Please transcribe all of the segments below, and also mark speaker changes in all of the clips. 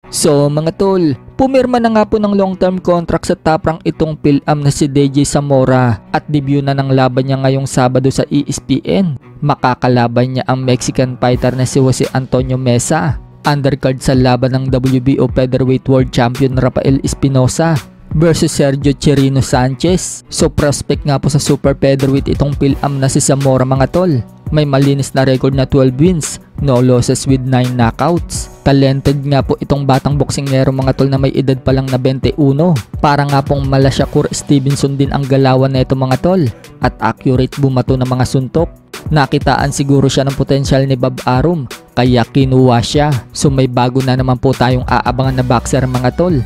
Speaker 1: So mga tol, pumirma na nga po ng long-term contract sa top rank itong Phil-Am na si DJ Zamora at debut na ng laban niya ngayong Sabado sa ESPN. Makakalaban niya ang Mexican fighter na si Jose Antonio Mesa. Undercard sa laban ng WBO Featherweight World Champion Rafael Espinosa versus Sergio Chirino Sanchez. So prospect nga po sa super featherweight itong Phil-Am na si Zamora mga tol. May malinis na record na 12 wins, no losses with 9 knockouts. Talented nga po itong batang boksingero mga tol na may edad pa lang na 21. Para nga pong mala Shakur Stevenson din ang galawan na ito mga tol. At accurate bumato ng mga suntok. Nakitaan siguro siya ng potensyal ni Bob Arum, kaya kinuha siya. So may bago na naman po tayong aabangan na boxer mga tol.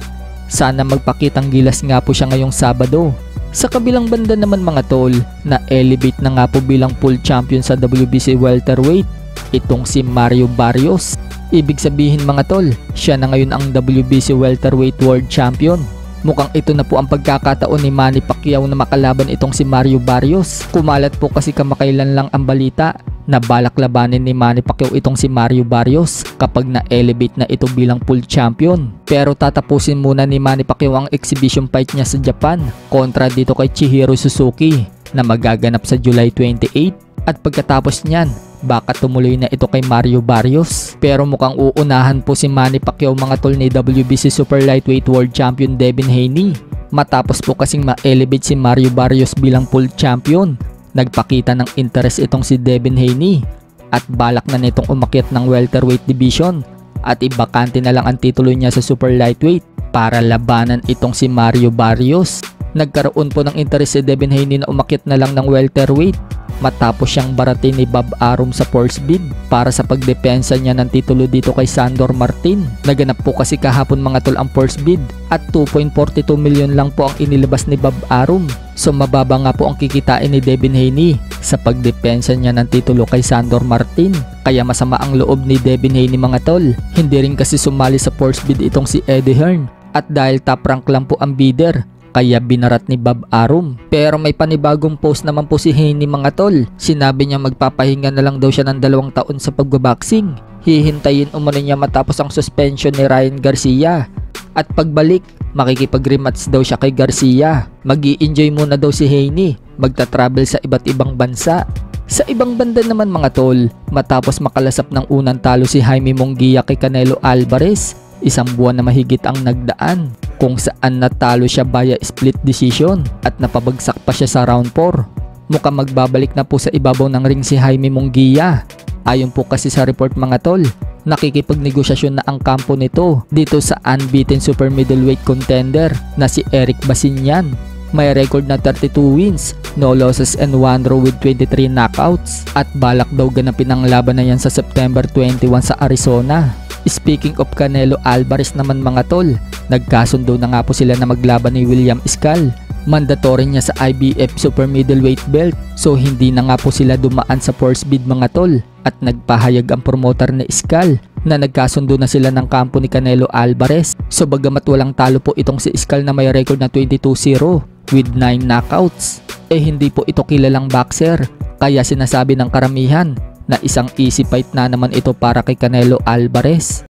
Speaker 1: Sana magpakitang gilas nga po siya ngayong Sabado. Sa kabilang banda naman mga tol, na-elevate na nga po bilang full champion sa WBC welterweight itong si Mario Barrios. Ibig sabihin mga tol, siya na ngayon ang WBC welterweight world champion. Mukhang ito na po ang pagkakataon ni Manny Pacquiao na makalaban itong si Mario Barrios. Kumalat po kasi kamakailan lang ang balita na balak labanin ni Manny Pacquiao itong si Mario Barrios kapag na-elevate na ito bilang full champion. Pero tatapusin muna ni Manny Pacquiao ang exhibition fight niya sa Japan kontra dito kay Chihiro Suzuki na magaganap sa July 28 at pagkatapos niyan baka tumuloy na ito kay Mario Barrios. Pero mukhang uunahan po si Manny Pacquiao mga tol ni WBC Super Lightweight World Champion Devin Haney. Matapos po kasing ma-elevate si Mario Barrios bilang full champion, nagpakita ng interest itong si Devin Haney at balak na nitong umakyat ng welterweight division at ibakante na lang ang titulo niya sa super lightweight para labanan itong si Mario Barrios. Nagkaroon po ng interest si Devin Haney na umakyat na lang ng welterweight matapos siyang baratin ni Bob Arum sa first bid para sa pagdepensa niya ng titulo dito kay Sandor Martin. Naganap po kasi kahapon mga tol ang first bid at 2.42 million lang po ang inilabas ni Bob Arum. So mababa nga po ang kikitain ni Devin Haney sa pagdepensa niya ng titulo kay Sandor Martin. Kaya masama ang loob ni Devin Haney mga tol. Hindi rin kasi sumali sa first bid itong si Eddie Hearn at dahil top rank lang po ang bidder, kaya binarat ni Bob Arum. Pero may panibagong post naman po si Haney mga tol. Sinabi niya magpapahinga na lang daw siya ng 2 taon sa pagbaboxing. Hihintayin umano niya matapos ang suspension ni Ryan Garcia. At pagbalik, makikipag-rematch daw siya kay Garcia. Mag-i-enjoy muna daw si Haney. Magta-travel sa iba't ibang bansa. Sa ibang banda naman mga tol, matapos makalasap ng unang talo si Jaime Munguia kay Canelo Alvarez, 1 buwan na mahigit ang nagdaan kung saan natalo siya via split decision at napabagsak pa siya sa round 4. Mukhang magbabalik na po sa ibabaw ng ring si Jaime Munguia. Ayon po kasi sa report mga tol, nakikipagnegosasyon na ang kampo nito dito sa unbeaten super middleweight contender na si Eric Basinyan. May record na 32 wins, no losses and 1 draw with 23 knockouts at balak daw ganapin ang laban na yan sa September 21 sa Arizona. Speaking of Canelo Alvarez naman mga tol, nagkasundo na nga po sila na maglaban ni William Iscal. Mandatory niya sa IBF super middleweight belt, so hindi na nga po sila dumaan sa first bid mga tol. At nagpahayag ang promoter ni Iscal na nagkasundo na sila ng kampo ni Canelo Alvarez. So bagamat walang talo po itong si Iscal na may record na 22-0 with 9 knockouts, hindi po ito kilalang boxer. Kaya sinasabi ng karamihan na isang easy fight na naman ito para kay Canelo Alvarez.